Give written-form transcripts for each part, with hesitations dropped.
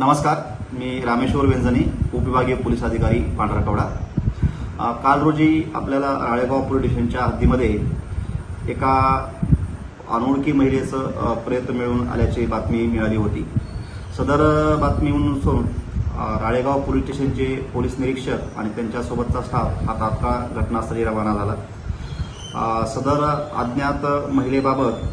नमस्कार, मी रामेश्वर वेंजणी, उपविभागीय पोलीस अधिकारी पांढरकवडा। काल रोजी आपल्याला राळेगाव पोलीस स्टेशनच्या हद्दीमध्ये एका अनोळखी महिलेचं प्रेत मिळून आल्याची बातमी मिळाली होती। सदर बातमीवरून राळेगाव पोलीस स्टेशनचे पोलीस निरीक्षक आणि त्यांच्यासोबतचा स्टाफ हा तात्काळ घटनास्थळी रवाना झाला। सदर अज्ञात महिलेबाबत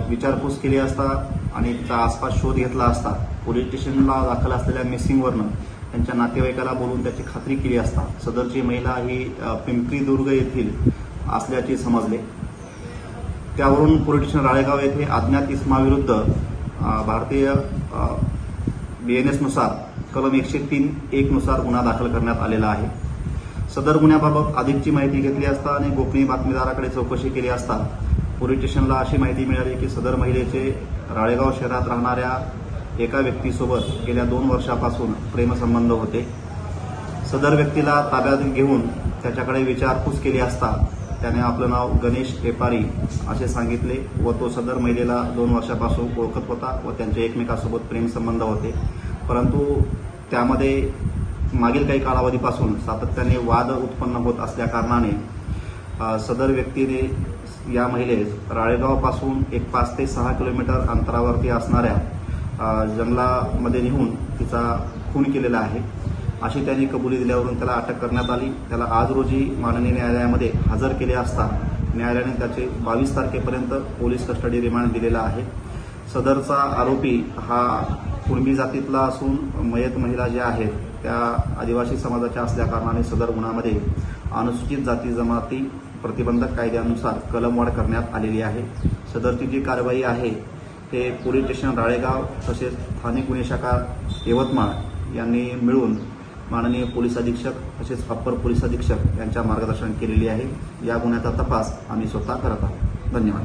विचारपूस केली असता आणि तिचा आसपास शोध घेतला असता पोलीस स्टेशनला दाखल असलेल्या मिसिंगवरनं त्यांच्या नातेवाईकाला बोलून त्याची खात्री केली असता सदरची महिला ही पिंपरीदुर्ग येथील असल्याचे समजले। त्यावरून पोलीस स्टेशन राळेगाव येथे अज्ञात इसमाविरुद्ध भारतीय BNS नुसार कलम 103(1) नुसार गुन्हा दाखल करण्यात आलेला आहे। सदर गुन्ह्याबाबत अधिकची माहिती घेतली असता आणि गोपनीय बातमीदाराकडे चौकशी केली असता पोलीस स्टेशनला अशी माहिती मिळाली की सदर महिलेचे राळेगाव शहरात राहणाऱ्या एका व्यक्तीसोबत गेल्या 2 वर्षापासून प्रेमसंबंध होते। सदर व्यक्तीला ताब्यात घेऊन त्याच्याकडे विचारपूस केली असता त्याने आपलं नाव गणेश टेपारी असे सांगितले व तो सदर महिलेला 2 वर्षापासून ओळखत होता व त्यांचे एकमेकांसोबत प्रेमसंबंध होते। परंतु त्यामध्ये मागील काही कालावधीपासून सातत्याने वाद उत्पन्न होत असल्याकारणाने सदर व्यक्तीने या महिलेस राळेगावपासून एक 5 ते 6 किलोमीटर अंतरावरती असणाऱ्या जंगलामध्ये नेऊन तिचा खून केलेला आहे अशी त्यांनी कबुली दिल्यावरून त्याला अटक करण्यात आली। त्याला आज रोजी माननीय न्यायालयामध्ये हजर केले असता न्यायालयाने त्याचे 22 तारखेपर्यंत पोलीस कस्टडी रिमांड दिलेला आहे। सदरचा आरोपी हा कुणबी जातीतला असून मयत महिला ज्या आहेत त्या आदिवासी समाजाच्या असल्याकारणाने सदर गुन्ह्यामध्ये अनुसूचित जाती जमाती प्रतिबंधक कायद्यानुसार कलमवाढ करण्यात आलेली आहे। सदरची जी कारवाई आहे ते पोलीस स्टेशन राळेगाव तसेच स्थानिक गुन्हे शाखा यवतमाळ यांनी मिळून माननीय पोलीस अधीक्षक तसेच अप्पर पोलीस अधीक्षक यांच्या मार्गदर्शन केलेली आहे। या गुन्ह्याचा तपास आम्ही स्वतः करत आहोत। धन्यवाद।